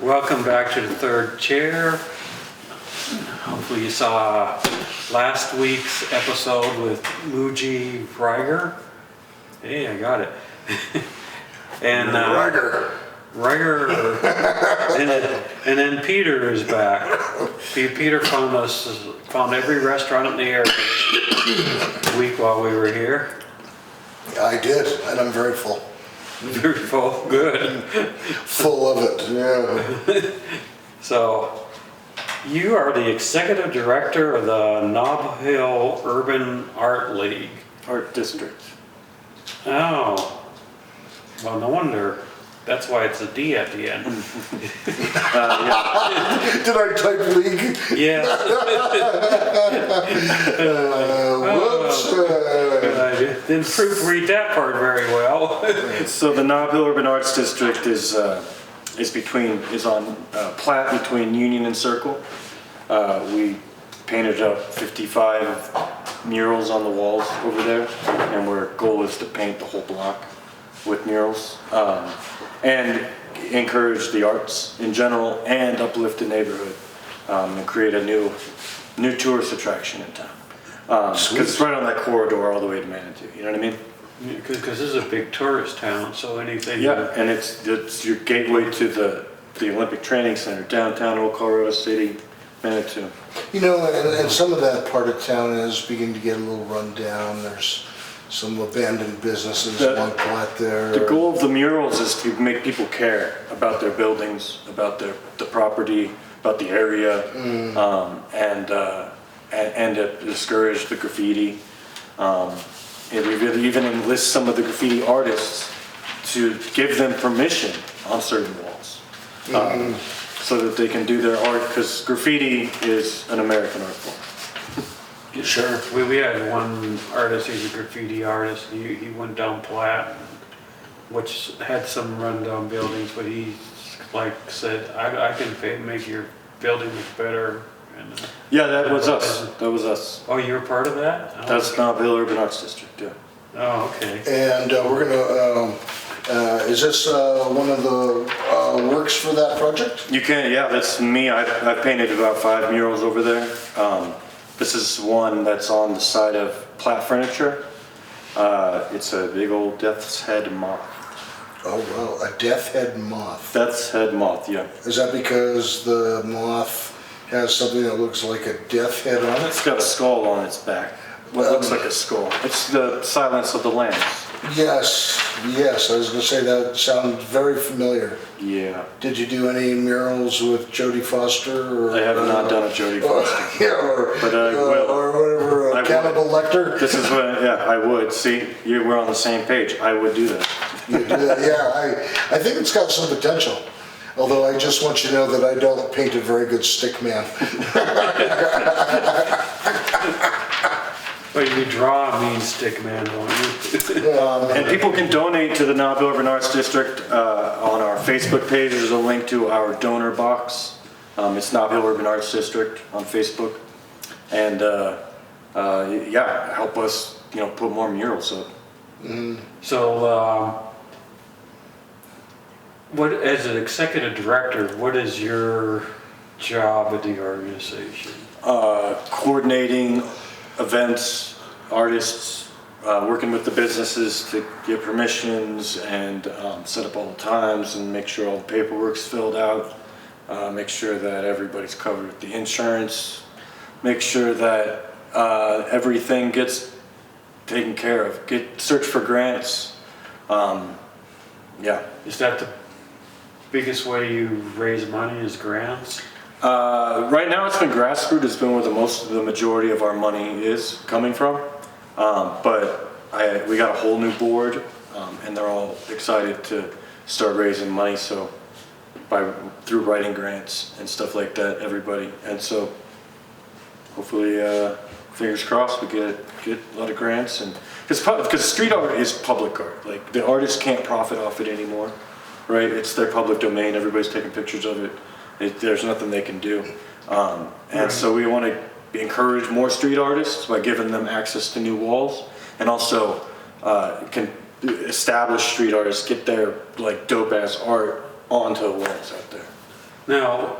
Welcome back to the third chair. Hopefully you saw last week's episode with Muji Rieger. Hey, I got it. And Rieger, and then Peter is back. Peter found every restaurant in the area this week while we were here. I did, and I'm very full. Very full, good. Full of it, yeah. So, you are the executive director of the Nob Hill Urban Art League. Art District. Oh, well, no wonder. That's why it's a D at the end. Did I type league? Yeah. Whoops. I didn't proofread that part very well. So the Nob Hill Urban Arts District is on Platte between Union and Circle. We painted up 55 murals on the walls over there, and our goal is to paint the whole block with murals and encourage the arts in general and uplift the neighborhood and create a new tourist attraction in town. Because it's right on that corridor all the way to Manitou, you know what I mean? Because this is a big tourist town, so anything... Yeah, and it's your gateway to the Olympic Training Center, downtown Old Colorado City, Manitou. You know, and some of that part of town is beginning to get a little run down. There's some abandoned businesses along Platte there. The goal of the murals is to make people care about their buildings, about the property, about the area, and to discourage the graffiti. And we even enlist some of the graffiti artists to give them permission on certain walls, so that they can do their art, because graffiti is an American art form. Sure. We had one artist, he's a graffiti artist, he went down Platte, which had some rundown buildings, but he said, I can make your building look better. And, Yeah, that was us. That was us. Oh, you were part of that? Oh, That's Nob Hill Urban Arts District, yeah. Oh, okay. And we're gonna, is this one of the works for that project? You can, yeah, that's me. I painted about 5 murals over there. This is one that's on the side of Platte Furniture. It's a big old death's head moth. Oh, wow, a death head moth. Death's head moth, yeah. Is that because the moth has something that looks like a death head on it? It's got a skull on its back. What looks like a skull. It's the Silence of the Lambs. Yes, I was gonna say that sounds very familiar. Yeah. Did you do any murals with Jodie Foster? Or, I have not done a Jodie Foster. Yeah, But I will. or whatever, Cannibal Lecter. This is what, yeah, I would. See, we're on the same page. I would do that. You do that? Yeah, I think it's got some potential. Although I just want you to know that I don't paint a very good stick man. Well, you draw a mean stick man, don't you? And people can donate to the Nob Hill Urban Arts District on our Facebook page. There's a link to our donor box. It's Nob Hill Urban Arts District on Facebook. And yeah, help us, put more murals up. So, as an executive director, what is your job at the organization? Coordinating events, artists, working with the businesses to get permissions and set up all the times and make sure all the paperwork's filled out, make sure that everybody's covered with the insurance, make sure that everything gets taken care of, search for grants. Yeah. Is that the biggest way you raise money is grants? Right now it's been grassroots. It's been where the majority of our money is coming from. But we got a whole new board, and they're all excited to start raising money. So through writing grants and stuff like that, everybody. And so hopefully, fingers crossed, we get a lot of grants. And because street art is public art. Like the artists can't profit off it anymore, right? It's their public domain. Everybody's taking pictures of it. There's nothing they can do. And so we want to encourage more street artists by giving them access to new walls, and also can establish street artists get their dope ass art onto the walls out there. Now,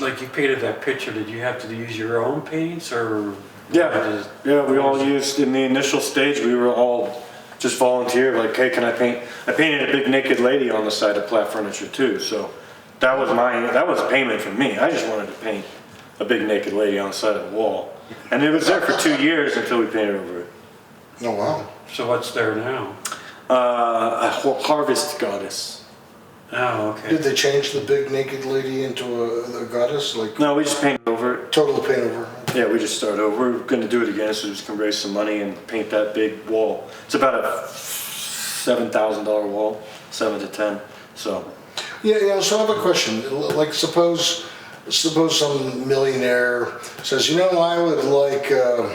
like you painted that picture, did you have to use your own paints or? Yeah, we all used, in the initial stage, we were all just volunteered, like, hey, can I paint? I painted a big naked lady on the side of Platt Furniture too, so that was payment from me. I just wanted to paint a big naked lady on the side of the wall. And it was there for 2 years until we painted over it. Oh, wow. So what's there now? A harvest goddess. Oh, okay. Did they change the big naked lady into a goddess? Like No, we just painted over it. total paint over? Yeah, we just started over. We're gonna do it again, so we just can raise some money and paint that big wall. It's about a $7,000 wall, 7 to 10, so. Yeah, so I have a question. Like suppose some millionaire says, you know, I would like a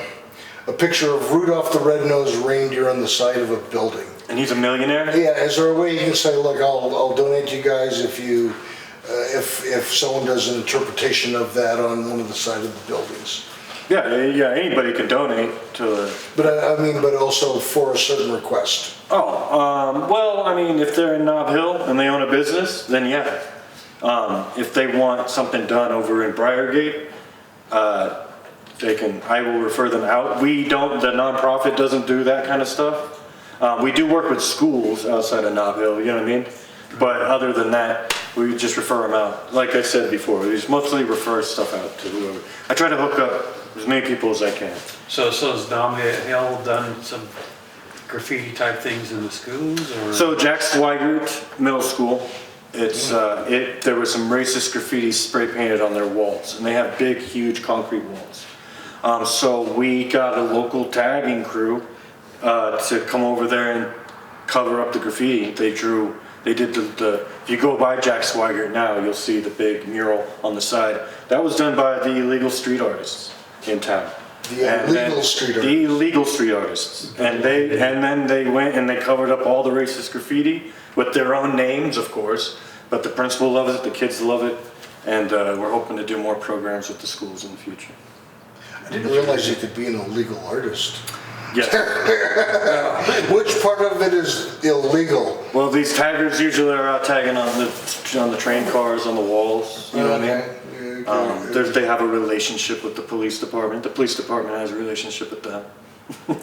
picture of Rudolph the Red-Nosed Reindeer on the side of a building. And he's a millionaire? Yeah, is there a way you can say, look, I'll donate to you guys if you, if someone does an interpretation of that on one of the side of the buildings? Yeah, anybody can donate to a... But I mean, but also for a certain request. Well, I mean, if they're in Nob Hill and they own a business, then yeah. If they want something done over in Briargate, I will refer them out. The nonprofit doesn't do that kind of stuff. We do work with schools outside of Nob Hill, you know what I mean? But other than that, we just refer them out. Like I said before, we just mostly refer stuff out to whoever. I try to hook up as many people as I can. So has Dom Hill done some graffiti type things in the schools or? So Jack Swigert Middle School, there was some racist graffiti spray painted on their walls, and they have big, huge concrete walls. So we got a local tagging crew to come over there and cover up the graffiti. They did if you go by Jack Swigert now, you'll see the big mural on the side. That was done by the illegal street artists in town. The illegal street artists. The illegal street artists. And then they went and they covered up all the racist graffiti with their own names, of course. But the principal loves it, the kids love it, and we're hoping to do more programs with the schools in the future. I didn't realize you could be an illegal artist. Yes. Which part of it is illegal? Well, these taggers usually are out tagging on the train cars, on the walls. You know what I mean? They have a relationship with the police department. The police department has a relationship with them. I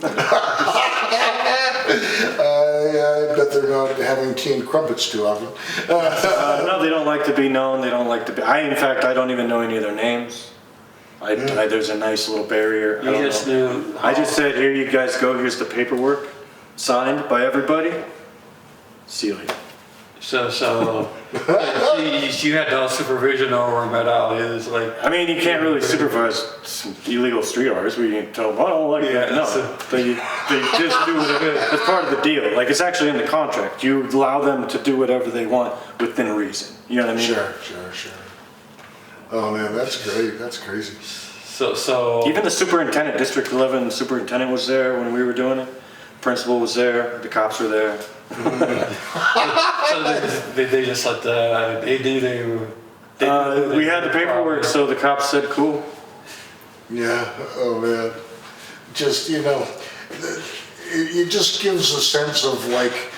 bet they're not having tea and crumpets too often. No, they don't like to be known. They don't like to be. In fact, I don't even know any of their names. There's a nice little barrier. I just said, here you guys go. Here's the paperwork, signed by everybody. See you later. So you had no supervision over him at all. It was like, I mean, you can't really supervise some illegal street artists where you can tell them, I don't like that. No, they just do whatever. That's part of the deal. Like, it's actually in the contract. You allow them to do whatever they want within reason. You know what I mean? Sure. Oh man, that's great. That's crazy. So even the superintendent, District 11 superintendent was there when we were doing it. Principal was there. The cops were there. So they just let we had the paperwork, so the cops said, cool. Yeah. Oh man. Just it just gives a sense of like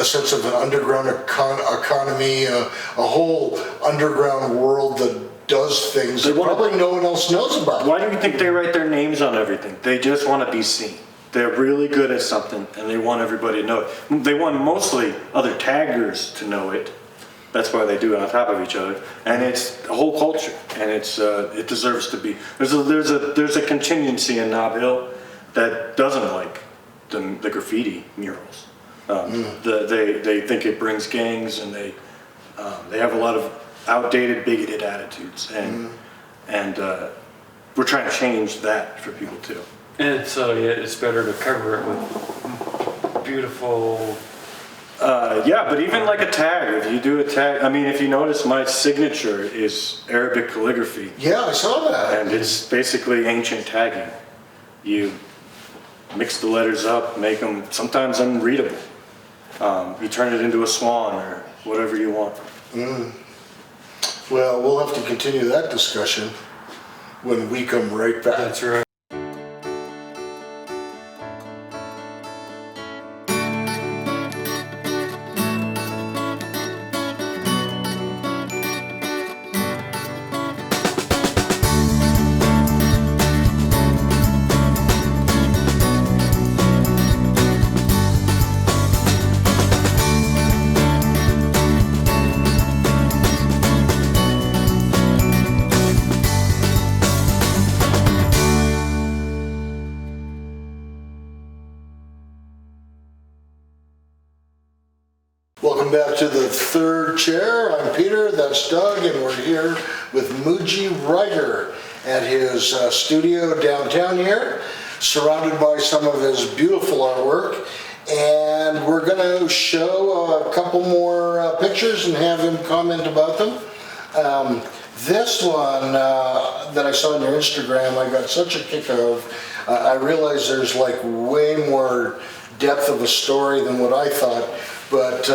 a sense of an underground economy, a whole underground world that does things that probably no one else knows about. Why do you think they write their names on everything? They just want to be seen. They're really good at something, and they want everybody to know it. They want mostly other taggers to know it. That's why they do it on top of each other, and it's a whole culture, and it deserves to be. There's a contingency in Nob Hill that doesn't like the graffiti murals. They think it brings gangs, and they have a lot of outdated, bigoted attitudes, and we're trying to change that for people too. And so it's better to cover it with beautiful. Yeah, but even like a tag, if you do a tag, I mean, if you notice, my signature is Arabic calligraphy. Yeah, I saw that. And it's basically ancient tagging. You mix the letters up, make them sometimes unreadable. You turn it into a swan or whatever you want. Well, we'll have to continue that discussion when we come right back. That's right. Welcome back to the third chair. I'm Peter, that's Doug, and we're here with Muji Rieger at his studio downtown here, surrounded by some of his beautiful artwork. And we're going to show a couple more pictures and have him comment about them. This one that I saw on your Instagram, I got such a kick of. I realize there's like way more depth of a story than what I thought, but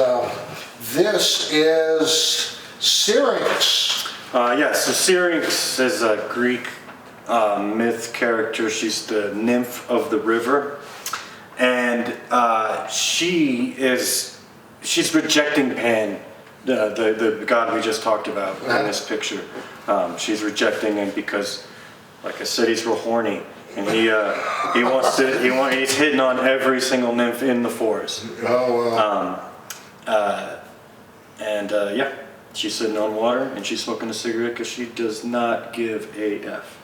this is Syrinx. Yes, so Syrinx is a Greek myth character. She's the nymph of the river, and she's rejecting Pan, the god we just talked about in this picture. She's rejecting him because, like I said, he's real horny, and he's hitting on every single nymph in the forest. Oh, wow. Yeah, she's sitting on water and she's smoking a cigarette because she does not give a F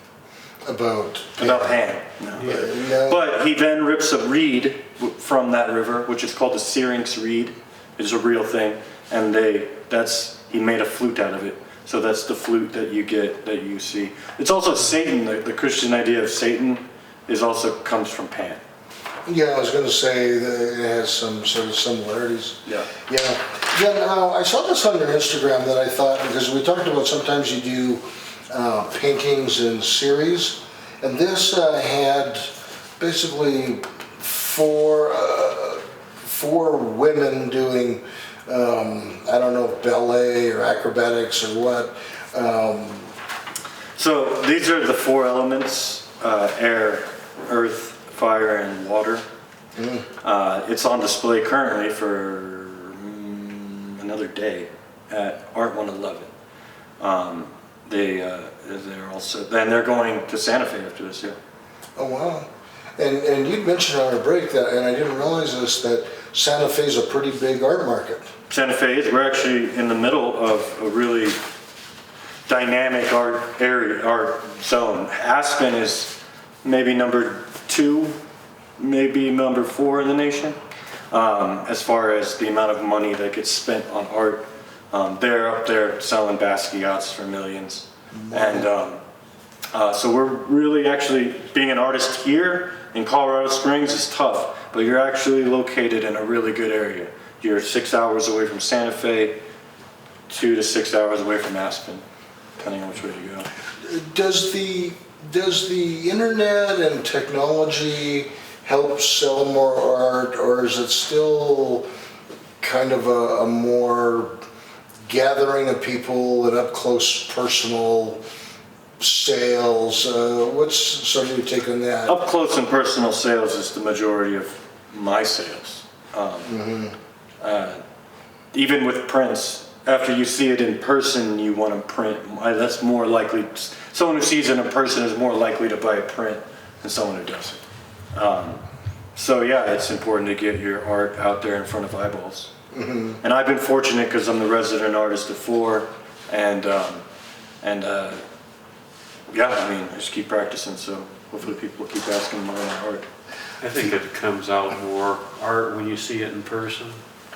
About Pan. No. No. But he then rips a reed from that river, which is called the Syrinx reed. It's a real thing, and he made a flute out of it. So that's the flute that you see. It's also Satan. The Christian idea of Satan comes from Pan. Yeah, I was going to say that it has some sort of similarities. Yeah. Yeah. Then I saw this on your Instagram that I thought, because we talked about sometimes you do paintings in series, and this had basically four women doing, I don't know, ballet or acrobatics or what. So these are the four elements: air, earth, fire, and water. It's on display currently for another day at Art 111. They're going to Santa Fe after this. Yeah. Oh, wow. And you'd mentioned on our break that, and I didn't realize this, that Santa Fe is a pretty big art market. Santa Fe, we're actually in the middle of a really dynamic art zone. Aspen is maybe number 2, maybe number 4 in the nation, as far as the amount of money that gets spent on art. They're up there selling Basquiat's for millions. And so we're really actually, being an artist here in Colorado Springs is tough, but you're actually located in a really good area. You're 6 hours away from Santa Fe, 2 to 6 hours away from Aspen, depending on which way you go. Does the internet and technology help sell more art, or is it still kind of a more gathering of people and up close personal sales? What's sort of your take on that? Up close and personal sales is the majority of my sales. Even with prints, after you see it in person, you want to print. That's more likely. Someone who sees it in person is more likely to buy a print than someone who doesn't. So yeah, it's important to get your art out there in front of eyeballs. And I've been fortunate because I'm the resident artist of 4, and yeah, I mean, I just keep practicing, so hopefully people keep asking more of my art. I think it comes out more art when you see it in person.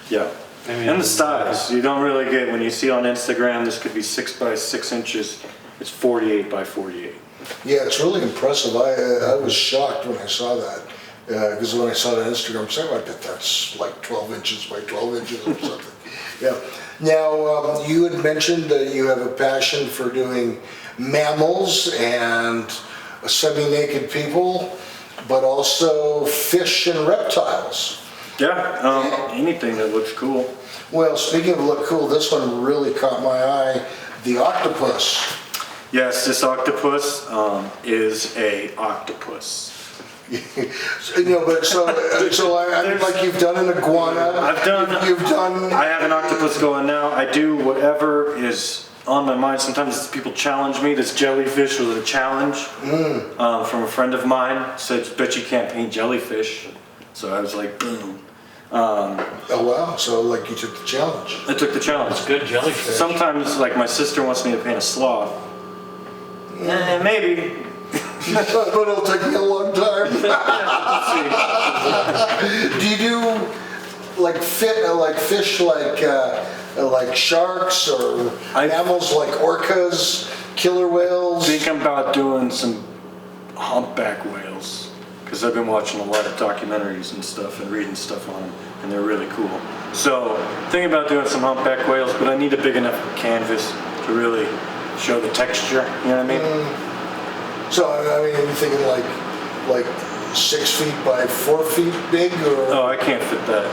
Yeah. I mean, And the styles, you don't really get, when you see on Instagram, this could be 6 by 6 inches, it's 48 by 48. Yeah, it's really impressive. I was shocked when I saw that, because when I saw it on Instagram, I said, I bet that's like 12 inches by 12 inches or something. Yeah. Now, you had mentioned that you have a passion for doing mammals and semi-naked people, but also fish and reptiles. Yeah, anything that looks cool. Well, speaking of look cool, this one really caught my eye, the octopus. Yes, this octopus is a octopus. But so I mean, like you've done an iguana. I have an octopus going now. I do whatever is on my mind. Sometimes people challenge me. This jellyfish was a challenge from a friend of mine. Said, bet you can't paint jellyfish. So I was like, boom. Oh wow, so like you took the challenge. I took the challenge. It's good jellyfish. Sometimes, like my sister wants me to paint a sloth. Maybe. But it'll take me a long time. like fish like sharks or mammals like orcas, killer whales? I think I'm about doing some humpback whales, because I've been watching a lot of documentaries and stuff and reading stuff on them, and they're really cool. So thinking about doing some humpback whales, but I need a big enough canvas to really show the texture, you know what I mean? So I mean, are you thinking like 6 feet by 4 feet big, or? Oh, I can't fit that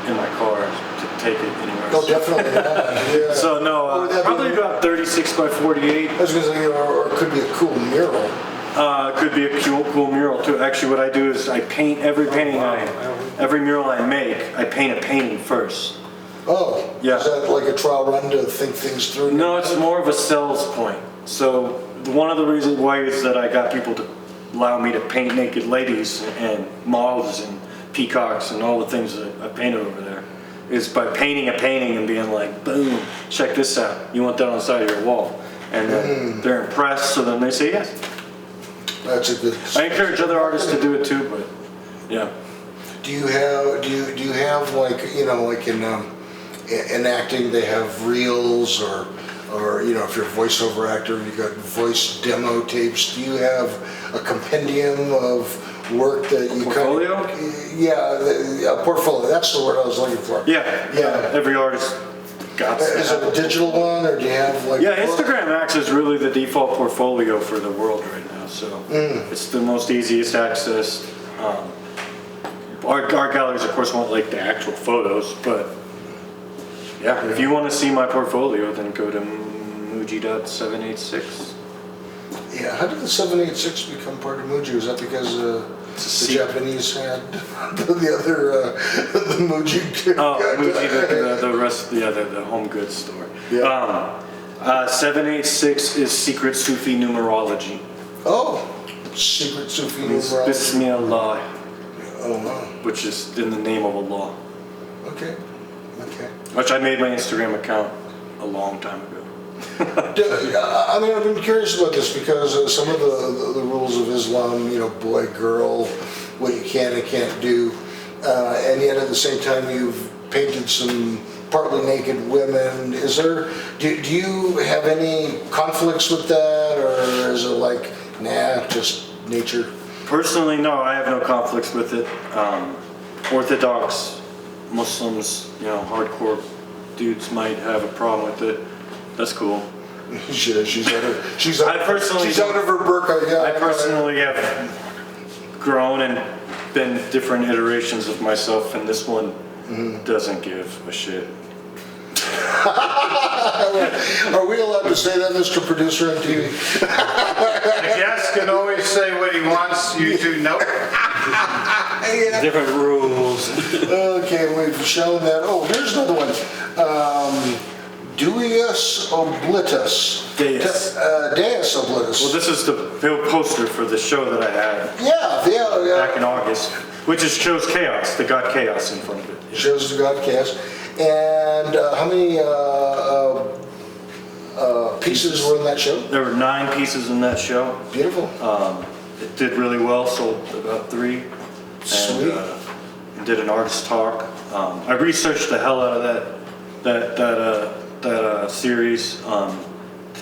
in my car to take it anywhere. No, definitely not. Yeah. So no, probably about 36 by 48. I was gonna say, or it could be a cool mural. It could be a cool mural too. Actually, what I do is I paint every painting every mural I make. I paint a painting first. Oh, Yeah. Is that like a trial run to think things through? No, it's more of a sales point. So one of the reasons why is that I got people to allow me to paint naked ladies and moths and peacocks and all the things that I painted over there, is by painting a painting and being like, boom, check this out. You want that on the side of your wall. And then they're impressed, so then they say yes. That's a good. I encourage other artists to do it too, but yeah. Do you have like, like in acting they have reels, or if you're a voiceover actor you got voice demo tapes? Do you have a compendium of work that you Portfolio? A portfolio. That's the word I was looking for. Yeah. Every artist got. Is it a digital one, or do you have like? Yeah, Instagram Acts is really the default portfolio for the world right now. So it's the most easiest access. Our galleries, of course, want like the actual photos, but yeah, if you want to see my portfolio, then go to Muji.786. Yeah, how did the 786 become part of Muji? Was that because the Japanese had the other the Muji? Muji, the rest, the home goods store. Yeah. 786 is secret Sufi numerology. Oh, secret Sufi numerology. Bismillah. Oh wow. Which is in the name of Allah. Okay. Which I made my Instagram account a long time ago. I mean, I've been curious about this because some of the rules of Islam, boy, girl, what you can and can't do, and yet at the same time you've painted some partly naked women. Do you have any conflicts with that, or is it like, nah, just nature? Personally, no, I have no conflicts with it. Orthodox Muslims, hardcore dudes might have a problem with it. That's cool. She's out of her burqa. Yeah, I personally have grown and been different iterations of myself, and this one doesn't give a shit. Are we allowed to say that, Mr. Producer on TV? The guest can always say what he wants. You do nope. Yeah. Different rules. Okay, we've shown that. Oh, here's another one. Deus oblitus. Deus oblitus. Well, this is the poster for the show that I had Yeah. back in August, which shows chaos, the god chaos in front of it. Shows the god chaos. And how many pieces were in that show? There were 9 pieces in that show. Beautiful. It did really well, sold about 3. Sweet. And did an artist talk. I researched the hell out of that series to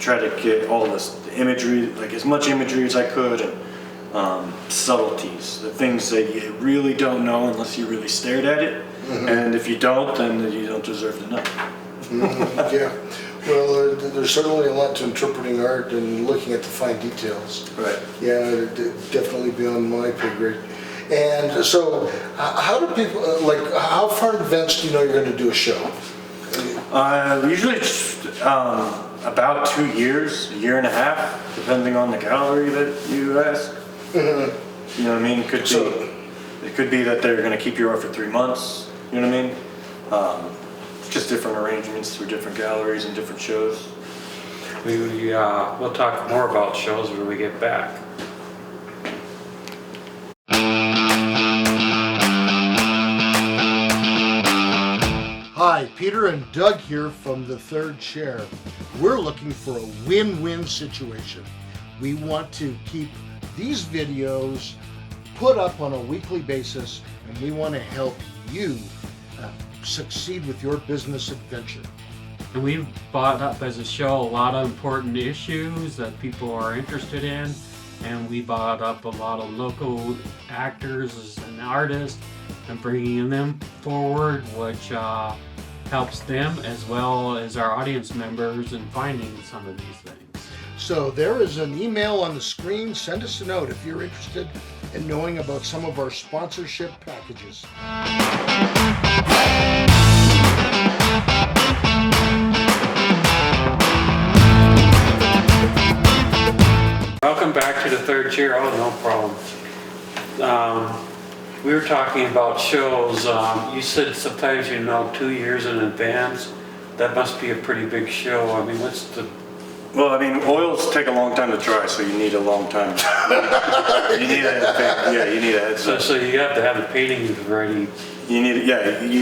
try to get all this imagery, like as much imagery as I could, and subtleties, the things that you really don't know unless you really stared at it. And if you don't, then you don't deserve to know. Yeah. Well, there's certainly a lot to interpreting art and looking at the fine details. Right. Yeah, definitely beyond my pay grade. And so, how do people, how far in advance do you know you're going to do a show? Usually about 2 years, a year and a half, depending on the gallery that you ask. You know what I mean? It could be that they're going to keep you art for 3 months. You know what I mean? Just different arrangements for different galleries and different shows. We'll talk more about shows when we get back. Hi, Peter and Doug here from The Third Chair. We're looking for a win-win situation. We want to keep these videos put up on a weekly basis, and we want to help you succeed with your business adventure. And we've brought up as a show a lot of important issues that people are interested in, and we brought up a lot of local actors and artists and bringing them forward, which helps them as well as our audience members in finding some of these things. So there is an email on the screen. Send us a note if you're interested in knowing about some of our sponsorship packages. Welcome back to the third chair. Oh, no problem. We were talking about shows. You said sometimes 2 years in advance. That must be a pretty big show. I mean, what's the... Well, I mean, oils take a long time to dry, so you need a long time. You need you need a head start. So you have to have the paintings ready. You need,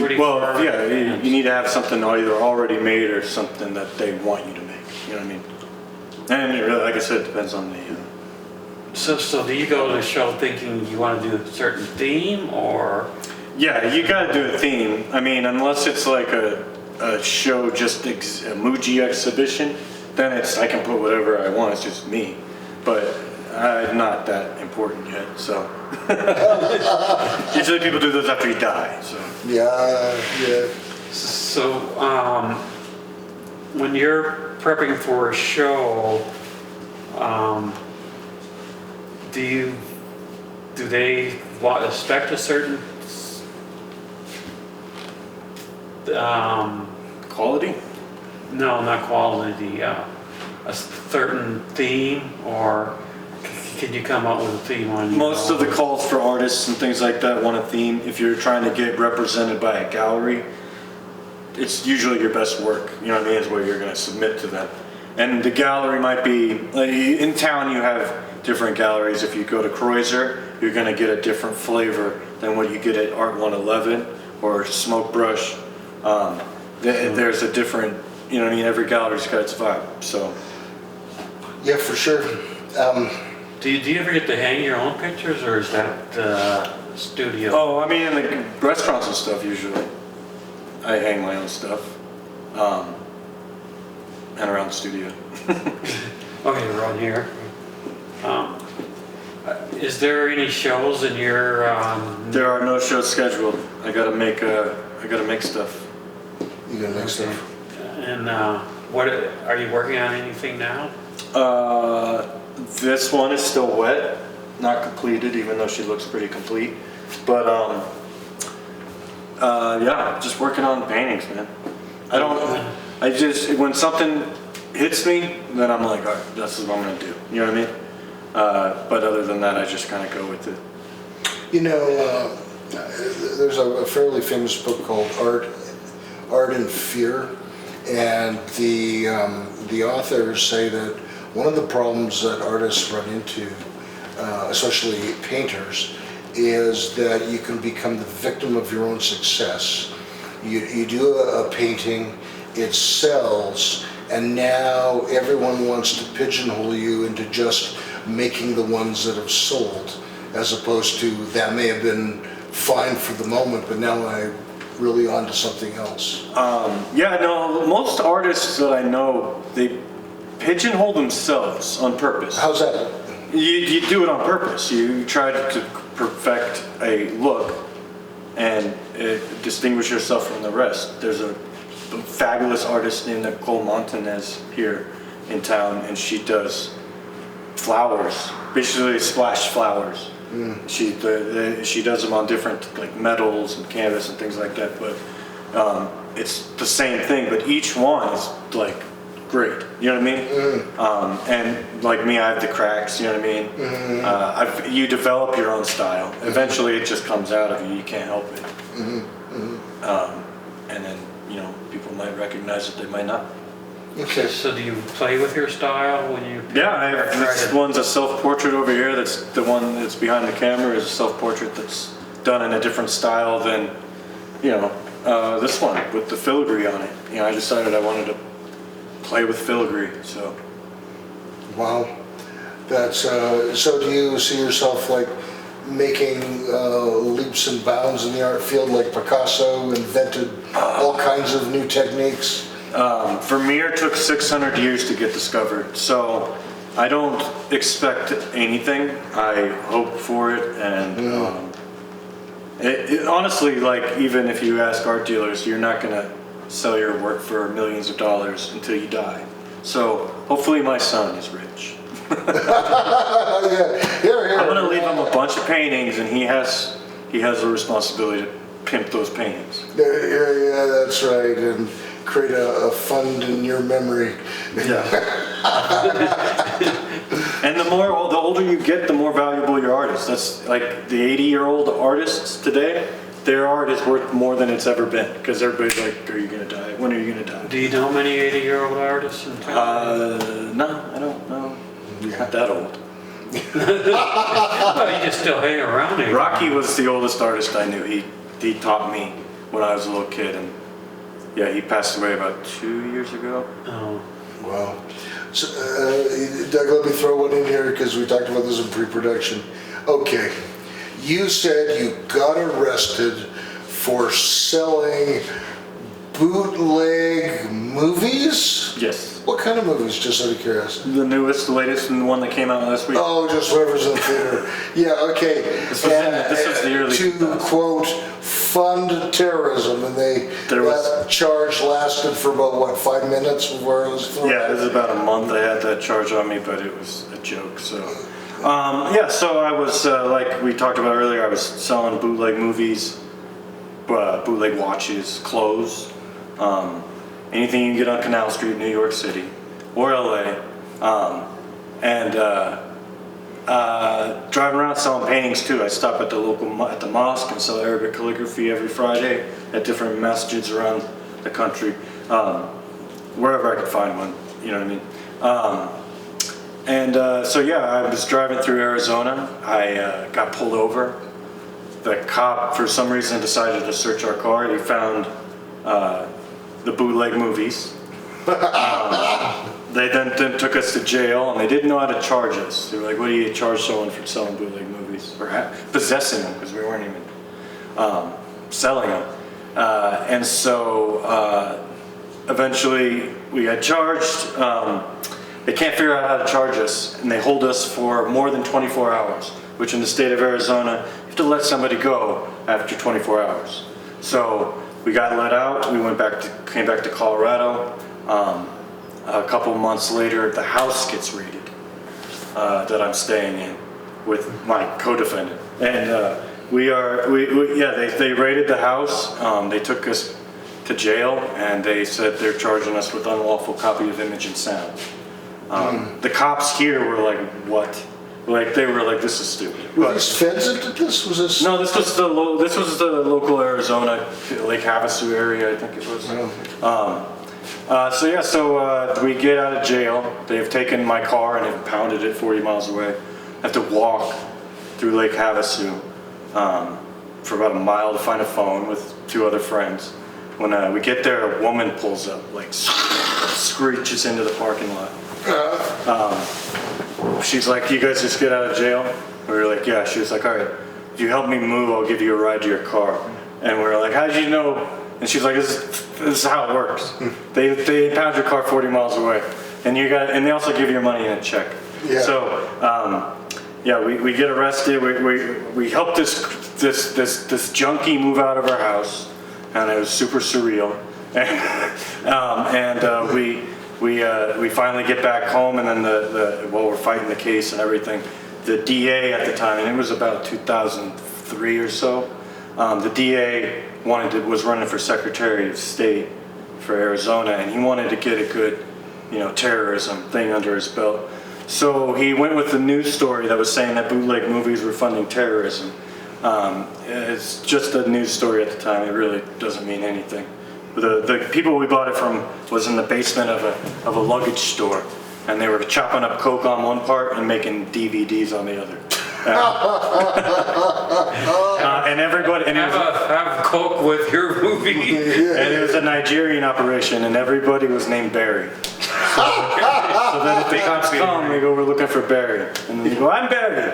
Pretty far you need to have something either already made or something that they want you to make. You know what I mean? And it really, like I said, it depends on the. So do you go to the show thinking you want to do a certain theme, or? Yeah, you got to do a theme. I mean, unless it's like a show, just a Muji exhibition, then I can put whatever I want. It's just me, but I'm not that important yet. So usually people do those after you die. So Yeah. So when you're prepping for a show, do they expect a certain quality? no, not quality, a certain theme, or can you come up with a theme on your Most of the own? calls for artists and things like that want a theme. If you're trying to get represented by a gallery, it's usually your best work, you know what I mean, is what you're going to submit to them. And the gallery might be, like, in town you have different galleries. If you go to Kreuzer, you're going to get a different flavor than what you get at Art 111 or Smoke Brush. There's a different, you know what I mean, every gallery's got its vibe, so. Yeah, for sure. Do you ever get to hang your own pictures, or is that studio? Oh, I mean, in the restaurants and stuff, usually. I hang my own stuff. And around the studio. Okay, around here. Is there any shows in your? There are no shows scheduled. I gotta make stuff. You got next stuff. And what are you working on? Anything now? This one is still wet, not completed, even though she looks pretty complete. But yeah, just working on paintings, man. When something hits me, then I'm like, all right, this is what I'm gonna do. You know what I mean? But other than that, I just kind of go with it. There's a fairly famous book called Art and Fear, and the authors say that one of the problems that artists run into, especially painters, is that you can become the victim of your own success. You do a painting, it sells, and now everyone wants to pigeonhole you into just making the ones that have sold, as opposed to that may have been fine for the moment, but now I'm really onto something else. Yeah, no, most artists that I know, they pigeonhole themselves on purpose. How's that? You do it on purpose. You try to perfect a look and distinguish yourself from the rest. There's a fabulous artist named Nicole Montanez here in town, and she does flowers, basically splash flowers. She does them on different like metals and canvas and things like that, but it's the same thing, but each one is like great, you know what I mean? And like me, I have the cracks, you know what I mean? You develop your own style. Eventually it just comes out of you, you can't help it. And then, people might recognize it, they might not. Okay. So do you play with your style when you? Yeah, this one's a self-portrait over here. That's the one that's behind the camera is a self-portrait that's done in a different style than, this one with the filigree on it. I decided I wanted to play with filigree, so. Wow. That's so do you see yourself like making leaps and bounds in the art field, like Picasso invented all kinds of new techniques? Vermeer took 600 years to get discovered, so I don't expect anything. I hope for it, and honestly, like, even if you ask art dealers, you're not gonna sell your work for millions of dollars until you die. So hopefully my son is rich. I'm gonna leave him a bunch of paintings, and he has a responsibility to pimp those paintings. Yeah, that's right, and create a fund in your memory. Yeah. And the older you get, the more valuable your art is. That's like the 80-year-old artists today. Their art is worth more than it's ever been, because everybody's like, "Are you gonna die? When are you gonna die?" Do you know many 80-year-old artists in town? No, I don't know. Not that old. Well, you just still hang around here. Rocky was the oldest artist I knew. He taught me when I was a little kid, and yeah, he passed away about 2 years ago. Oh. Wow. So, Doug, let me throw one in here because we talked about this in pre-production. Okay, you said you got arrested for selling bootleg movies? Yes. What kind of movies, just out of curiosity? The newest, the latest, and the one that came out last week. Oh, just whatever's in the theater. Yeah, okay. This was the early To 2000s. quote, fund terrorism, and that charge lasted for about, what, 5 minutes before it was thrown? Yeah, it was about a month I had that charge on me, but it was a joke, so. Yeah, so I was, like we talked about earlier, I was selling bootleg movies, bootleg watches, clothes, anything you can get on Canal Street, New York City, or LA, and driving around selling paintings too. I stop at the at the mosque and sell Arabic calligraphy every Friday at different masjids around the country, wherever I could find one, you know what I mean? So yeah, I was driving through Arizona. I got pulled over. The cop, for some reason, decided to search our car. He found the bootleg movies. They then took us to jail, and they didn't know how to charge us. They were like, "What do you charge someone for selling bootleg movies or possessing them?" Because we weren't even selling them. And so eventually we got charged. They can't figure out how to charge us, and they hold us for more than 24 hours, which in the state of Arizona, you have to let somebody go after 24 hours. So we got let out. We came back to Colorado. A couple months later, the house gets raided that I'm staying in with my co-defendant, and they raided the house. They took us to jail, and they said they're charging us with unlawful copy of image and sound. The cops here were like, "What?" Like, they were like, "This is stupid." Were these feds that did this? Was this? No, this was the local Arizona, Lake Havasu area, I think it was. So we get out of jail. They've taken my car and have pounded it 40 miles away. I have to walk through Lake Havasu for about a mile to find a phone with 2 other friends. When we get there, a woman pulls up, like screeches into the parking lot. She's like, "You guys just get out of jail?" We were like, "Yeah." She was like, "All right, if you help me move, I'll give you a ride to your car." And we were like, "How did you know?" And she's like, "This is how it works. They pound your car 40 miles away, and they also give you your money in a check." Yeah. So we get arrested. We helped this junkie move out of our house, and it was super surreal. We finally get back home, and then while we're fighting the case and everything, the DA at the time, and it was about 2003 or so, the DA was running for Secretary of State for Arizona, and he wanted to get a good, terrorism thing under his belt. So he went with the news story that was saying that bootleg movies were funding terrorism. It's just a news story at the time. It really doesn't mean anything. The people we bought it from was in the basement of a luggage store, and they were chopping up coke on one part and making DVDs on the other. And everybody Have coke with your movie. and it was a Nigerian operation, and everybody was named Barry. So that if the cops come, they go, we're looking for Barry. And then they go, I'm Barry.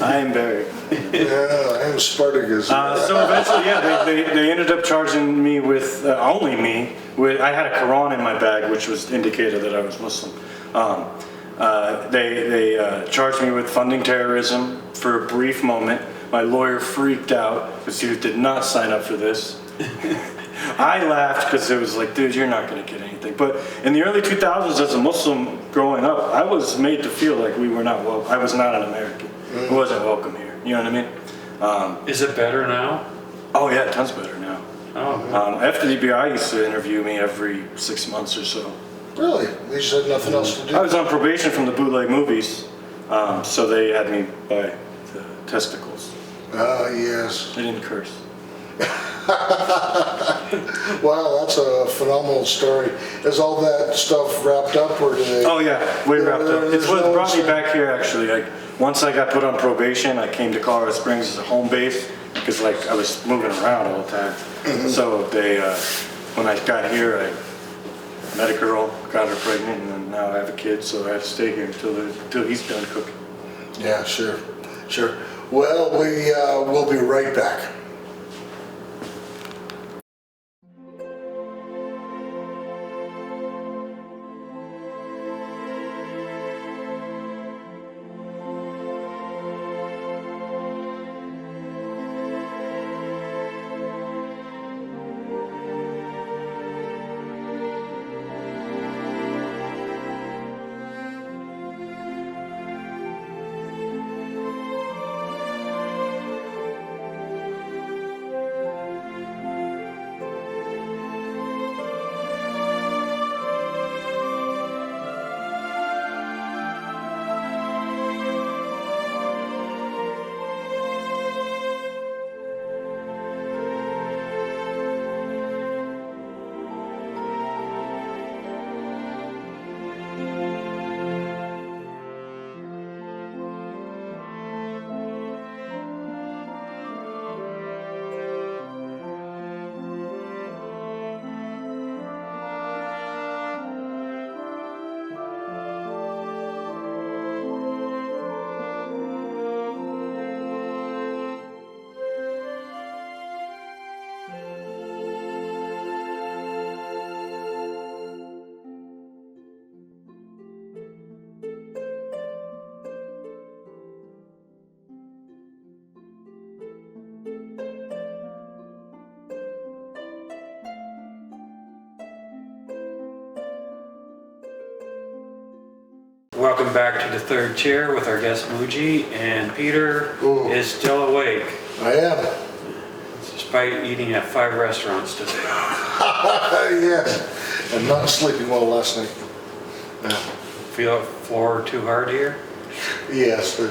I'm Barry. Yeah, I am Spartacus. So eventually, yeah, they ended up charging me with, only me, with, I had a Quran in my bag, which was indicated that I was Muslim. They charged me with funding terrorism for a brief moment. My lawyer freaked out because he did not sign up for this. I laughed because it was like, dude, you're not going to get anything. But in the early 2000s, as a Muslim growing up, I was made to feel like we were not welcome. I was not an American. I wasn't welcome here. You know what I mean? Is it better now? Oh yeah, tons better now. Oh, FDBI used to interview me every 6 months or so. Really? They just had nothing else to do? I was on probation from the bootleg movies, so they had me by the testicles. Ah, yes. They didn't curse. Wow, that's a phenomenal story. Is all that stuff wrapped up, or do they? Oh yeah, way wrapped up. It's what no brought me sign- back here actually. Like once I got put on probation, I came to Colorado Springs as a home base because like I was moving around all the time. So they, when I got here, I met a girl, got her pregnant, and then now I have a kid. So I have to stay here until he's done cooking. Yeah, sure. Well, we'll be right back. welcome back to the third chair with our guest Muji, and Peter Ooh. is still awake I am. despite eating at 5 restaurants today. Yes. And not sleeping well last night. Yeah. Feel the floor too hard here? Yes. I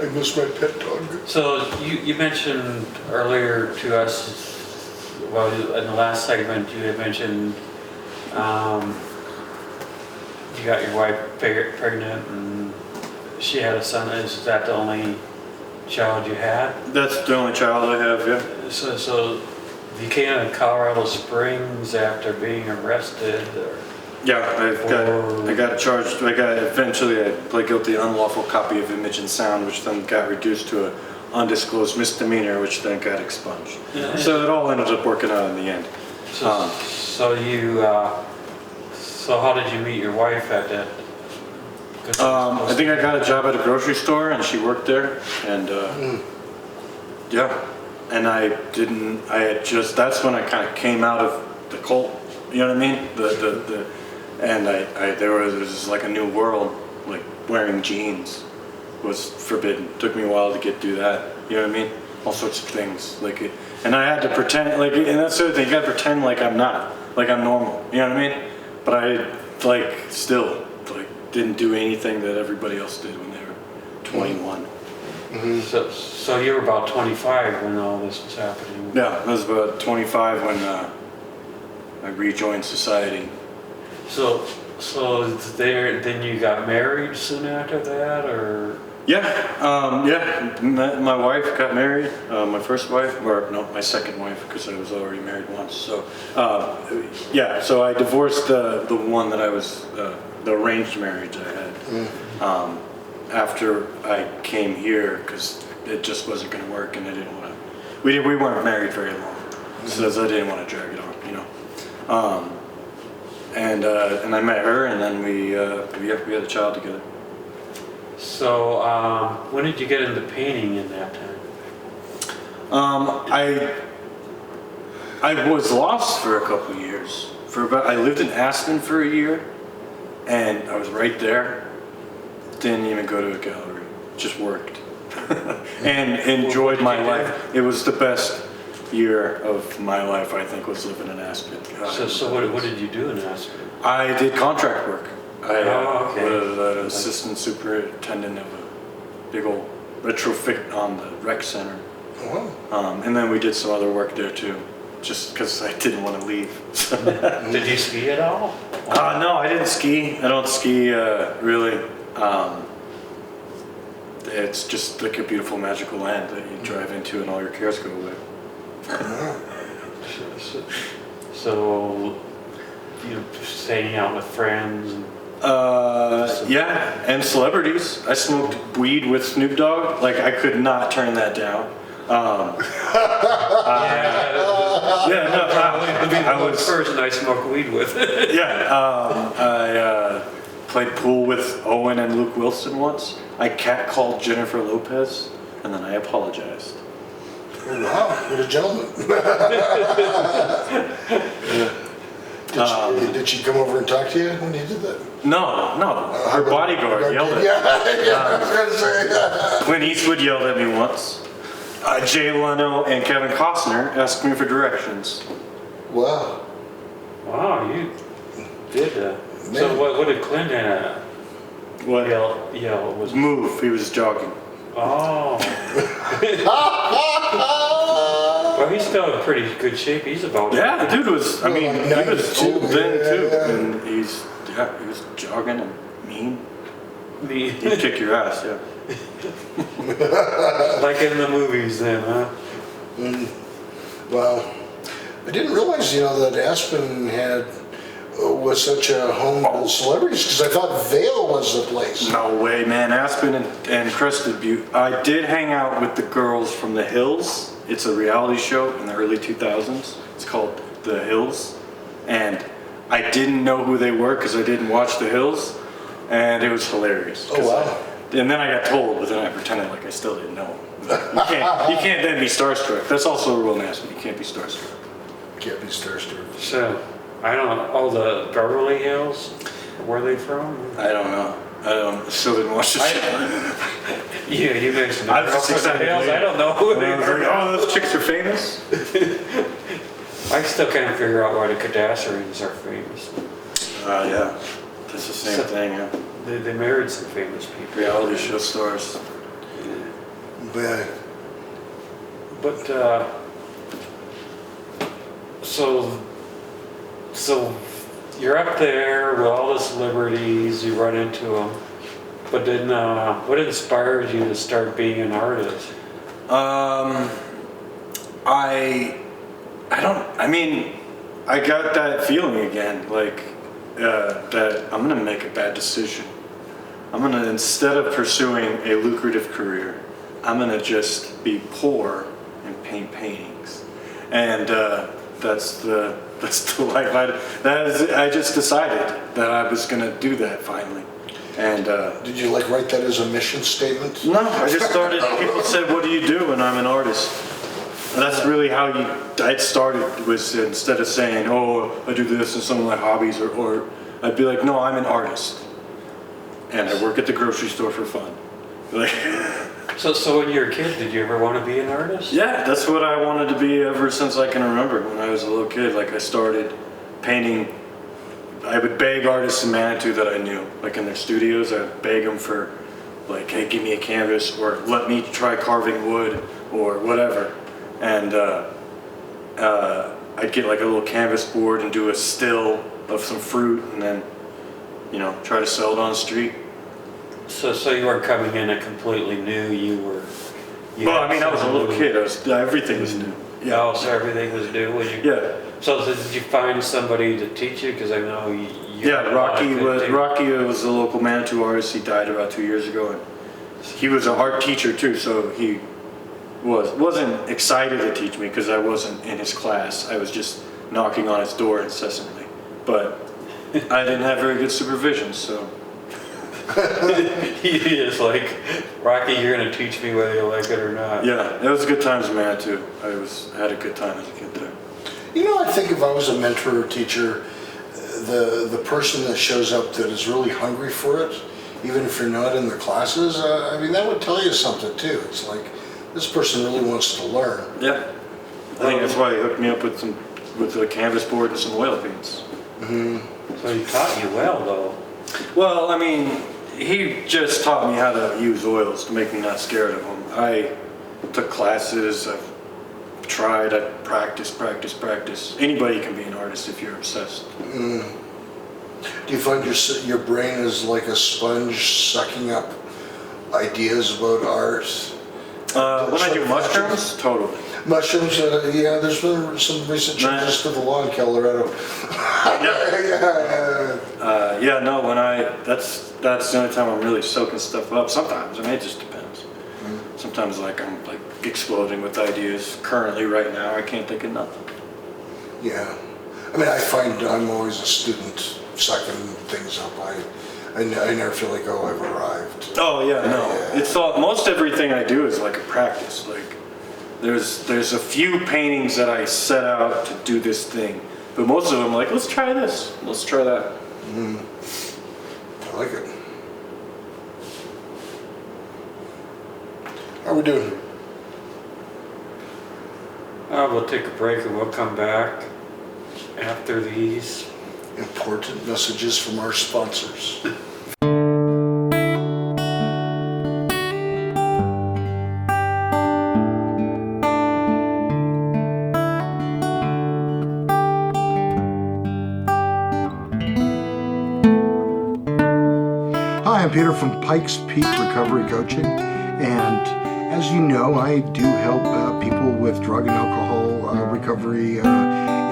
miss my pet dog. So you mentioned earlier to us, well, in the last segment, you had mentioned you got your wife pregnant and she had a son. Is that the only child you had? That's the only child I have. Yeah. So you came to Colorado Springs after being arrested, or? Yeah, I got charged. Eventually I pled guilty to unlawful copy of image and sound, which then got reduced to an undisclosed misdemeanor, which then got expunged. Yeah. So it all ended up working out in the end. So how did you meet your wife at that? I think I got a job at a grocery store and she worked there, and yeah, and that's when I kind of came out of the cult. You know what I mean? There was like a new world, like wearing jeans was forbidden. Took me a while to do that. You know what I mean? All sorts of things and I had to pretend and that's the other thing. You gotta pretend like I'm not, like I'm normal. You know what I mean? But I still didn't do anything that everybody else did when they were 21. Mm-hmm. So you were about 25 when all this was happening. Yeah, I was about 25 when I rejoined society. So then you got married soon after that, or? Yeah. My wife got married. My first wife, or no, my second wife, because I was already married once. So, yeah. So I divorced the one that I was the arranged marriage I had. After I came here, because it just wasn't going to work, and I didn't want to. We weren't married very long, so I didn't want to drag it on, you know. And I met her, and then we had a child together. So, when did you get into painting in that time? I was lost for a couple of years. I lived in Aspen for a year, and I was right there. Didn't even go to a gallery. Just worked and enjoyed my life. It was the best year of my life, I think, was living in Aspen. So what did you do in Aspen? I did contract work. I okay. was an assistant superintendent of a big old retrofit on the rec center. Oh, And then we did some other work there too, just because I didn't want to leave. Did you ski at all? No, I didn't ski. I don't ski really. It's just like a beautiful magical land that you drive into and all your cares go away. So you just hanging out with friends and Yeah, and celebrities. I smoked weed with Snoop Dogg. Like, I could not turn that down. yeah, I the one person I smoke weed with. I played pool with Owen and Luke Wilson once. I catcalled Jennifer Lopez, and then I apologized. wow, what a gentleman. Did she come over and talk to you when you did that? No, her bodyguard yelled at me. Yeah, I was going to say. Clint Eastwood yelled at me once. Jay Leno and Kevin Costner asked me for directions. Wow. Wow, you did that. Man. So what did Clint What? yell? Was Move. He was jogging. Oh. Well, he's still in pretty good shape. He's about Yeah, the dude was. I mean, he was old then too, Yeah. and he was jogging and mean. me. He'd kick your ass, yeah. Like in the movies, then, huh? Wow. I didn't realize, that Aspen was such a home of celebrities, because I thought Vail was the place. No way, man. Aspen and Crested Butte. I did hang out with the girls from The Hills. It's a reality show in the early 2000s. It's called The Hills. And I didn't know who they were because I didn't watch The Hills. And it was hilarious. Oh, wow. And then I got told, but then I pretended like I still didn't know. You can't then be starstruck. That's also a rule in Aspen. You can't be starstruck. Can't be starstruck. So, I don't know. Oh, the Beverly Hills? Where are they from? I don't know. I still didn't watch the show. Yeah, you mentioned I was just the excited. Hills. I don't know who they I was like, are. oh, those chicks are famous? I still can't figure out why the Kardashians are famous. Yeah. That's the same thing, yeah. They married some famous people. Reality show stars. Yeah. But, so you're up there with all the celebrities, you run into them, but then what inspired you to start being an artist? I got that feeling again, like, that I'm gonna make a bad decision. Instead of pursuing a lucrative career, I'm gonna just be poor and paint paintings. And that's the life I just decided that I was gonna do that finally. And Did you write that as a mission statement? no, I just started, people said, what do you do? And I'm an artist. And that's really how I'd started, was instead of saying, oh, I do this and some of my hobbies, or I'd be like, no, I'm an artist. And I work at the grocery store for fun. Like, So when you were a kid, did you ever want to be an artist? yeah, that's what I wanted to be ever since I can remember. When I was a little kid, I started painting. I would beg artists in Manitou that I knew, in their studios. I'd beg them for, hey, give me a canvas, or let me try carving wood, or whatever. And I'd get a little canvas board and do a still of some fruit, and then, try to sell it on the street. So you weren't coming in a completely new. Well, I was a little kid. Everything was new. Yeah, so everything was new when you. Yeah. So did you find somebody to teach you? Because I know you Yeah, had a lot of good too. Rocky was a local Manitou artist. He died about 2 years ago, and he was an art teacher too. So he wasn't excited to teach me because I wasn't in his class. I was just knocking on his door incessantly, but I didn't have very good supervision, so. He is like, Rocky, you're gonna teach me whether you like it or not. Yeah, it was good times in Manitou. I had a good time as a kid there. You know, I think if I was a mentor or teacher, the person that shows up that is really hungry for it, even if you're not in the classes, I mean, that would tell you something too. It's like, this person really wants to learn. Yeah, I think that's why he hooked me up with a canvas board and some oil paints. So he taught you well though. Well, I mean, he just taught me how to use oils to make me not scared of them. I took classes, I've tried, I practice. Anybody can be an artist if you're obsessed. Do you find your brain is like a sponge sucking up ideas about art? When I do mushrooms, totally. Mushrooms, yeah, there's been some recent changes to the law in Colorado. Yeah, no, that's the only time I'm really soaking stuff up. Sometimes, I mean, it just depends. Sometimes like I'm like exploding with ideas. Currently, right now, I can't think of nothing. Yeah. I mean, I find I'm always a student sucking things up. I never feel like, oh, I've arrived. Oh yeah, no. It's all, most everything I do is like a practice. Like there's a few paintings that I set out to do this thing, but most of them like, let's try this, let's try that. I like it. How are we doing? We'll take a break and we'll come back after these. Important messages from our sponsors. Hi, I'm Peter from Pikes Peak Recovery Coaching, and as you know, I do help people with drug and alcohol recovery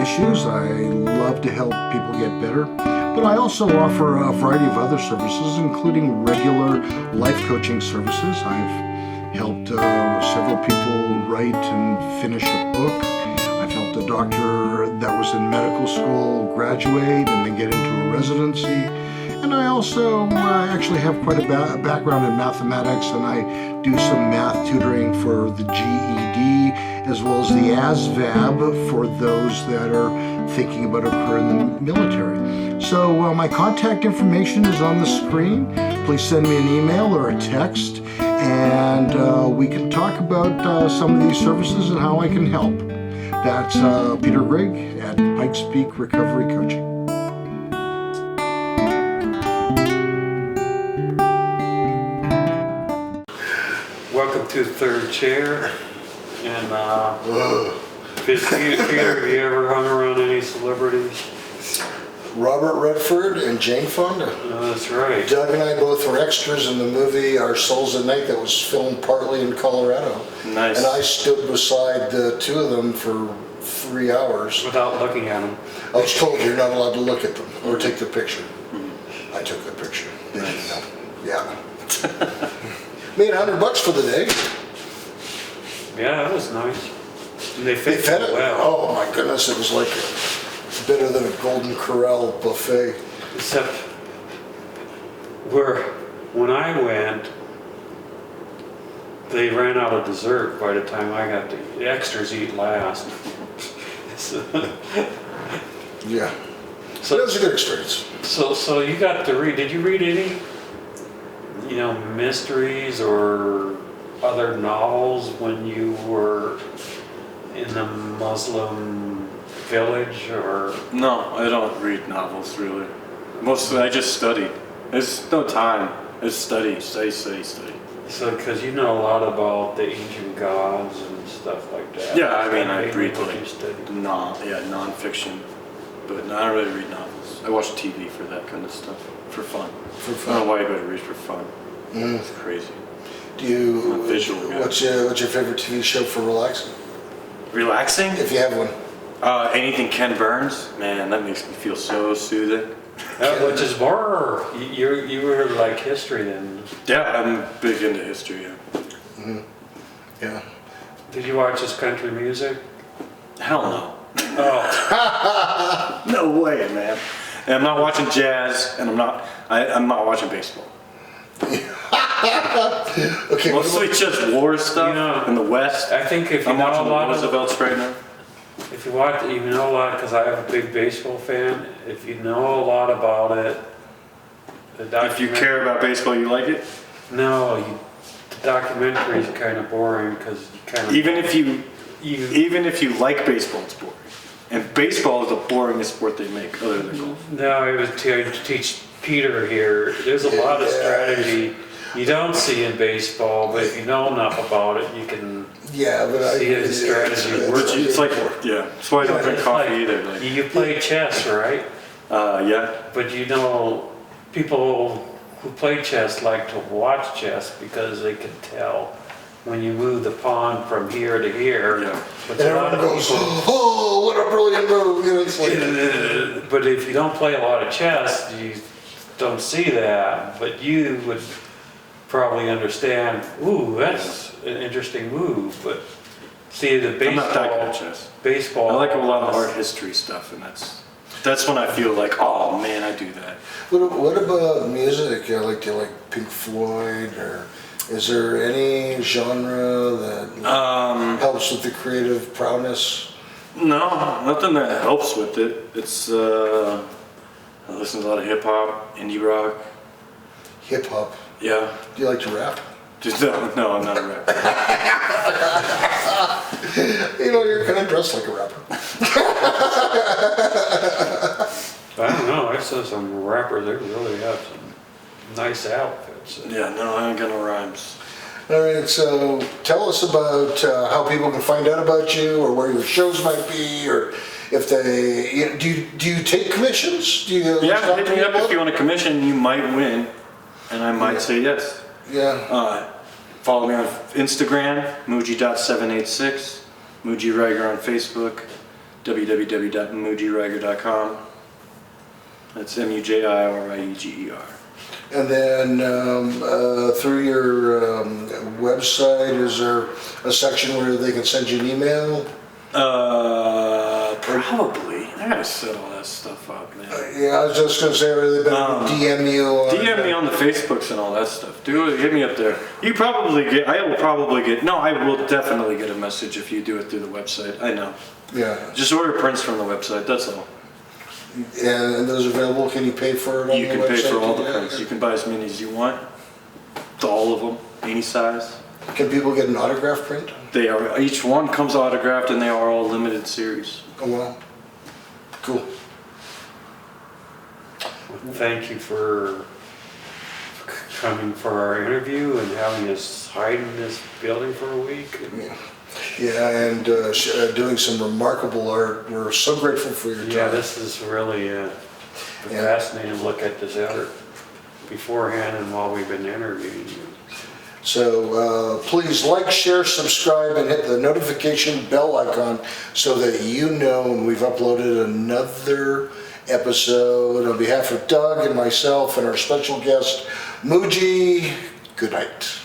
issues. I love to help people get better, but I also offer a variety of other services, including regular life coaching services. I've helped several people write and finish a book. I've helped a doctor that was in medical school graduate and then get into a residency. And I also actually have quite a background in mathematics, and I do some math tutoring for the GED as well as the ASVAB for those that are thinking about a career in the military. So my contact information is on the screen. Please send me an email or a text, and we can talk about some of these services and how I can help. That's Peter Grigg at Pikes Peak Recovery Coaching. Welcome to the third chair. And Peter, have you ever hung around any celebrities? Robert Redford and Jane Fonda. That's right. Doug and I both were extras in the movie Our Souls at Night that was filmed partly in Colorado. Nice. And I stood beside the two of them for 3 hours. Without looking at them. I was told you're not allowed to look at them or take the picture. I took the picture. Nice. Yeah. Made $100 for the day. Yeah, that was nice. And they They fit fed it. well. Oh my goodness, it was like better than a Golden Corral buffet. Except when I went, they ran out of dessert by the time I got the extras eat last. Yeah. So It was a good experience. So you got to read. Did you read any, mysteries or other novels when you were in the Muslim village or? No, I don't read novels really. Mostly I just study. There's no time. It's study. So, because you know a lot about the ancient gods and stuff like that. Yeah, I mean, I read what like you studied. non-fiction, but no, I don't really read novels. I watch TV for that kind of stuff, for fun. For I don't fun. know why you go to read for fun. It's crazy. Do you? I'm a visual guy. What's your favorite TV show for relaxing? Relaxing? If you have one. Anything Ken Burns, man, that makes me feel so soothing. Which is more, you were like history then. Yeah, I'm big into history. Yeah. Yeah. Did you watch his country music? Hell no. Oh, No way, man. And I'm not watching jazz, and I'm not watching baseball. Okay. Mostly just war stuff You know, in the West. I think if you I'm know watching a lot of, Roosevelt's right now. if you watch, you know a lot, because I have a big baseball fan, if you know a lot about it, the If you documentary. care about baseball, you like it. No, the documentary is kind of boring, because you kind of. Even if you like baseball, it's boring. And baseball is the boringest sport they make, other than golf. No, I was to teach Peter here, there's a lot of strategy you don't see in baseball, but if you know enough about it, you can Yeah, but see his strategy. It's like, yeah, that's why I don't drink It's coffee like- either. Like, You play chess, right? yeah. But you know, people who play chess like to watch chess because they can tell when you move the pawn from here to here. Yeah. But And a lot everyone of goes, people- oh, what a brilliant move. You know, it's like, But if you don't play a lot of chess, you don't see that. But you would probably understand, ooh, that's an interesting move. But see, the I'm not that good at baseball, chess. baseball. I like a lot of art history stuff, and that's when I feel like, oh man, I do that. what about music? Do you like Pink Floyd, or is there any genre that helps with the creative prowess? No, nothing that helps with it. It's I listen to a lot of hip hop, indie rock. Hip hop. Yeah. Do you like to rap? Just no, I'm not a rapper. You know, you're kind of dressed like a rapper. I don't know. I saw some rappers. They really have some nice outfits. Yeah, no, I ain't got no rhymes. All right, so tell us about how people can find out about you, or where your shows might be, or if they, do you take commissions? Do you Yeah, talk hit to me up people? if you want a commission. You might win, and I might say yes. Yeah. Follow me on Instagram, Muji.786, Muji Rieger on Facebook, www.mujirieger.com. That's MUJIRIEGER. And then through your website, is there a section where they can send you an email? Probably. I gotta set all that stuff up, man. Yeah, I was just gonna say, are they better DM you? DM me on the Facebooks and all that stuff. Do it. Hit me up there. I will definitely get a message if you do it through the website. I know. Yeah, Just order prints from the website. That's all. and those available. Can you pay for it on You the can website? pay for all the Yeah. prints. You can buy as many as you want. All of them, any size. Can people get an autograph print? They are. Each one comes autographed, and they are all limited series. Oh wow, cool. Thank you for coming for our interview and having us hide in this building for a week. Yeah, and doing some remarkable art. We're so grateful for your time. Yeah, this is really a fascinating look at this art beforehand and while we've been interviewing you. So please like, share, subscribe, and hit the notification bell icon so that you know when we've uploaded another episode. On behalf of Doug and myself and our special guest, Muji, good night.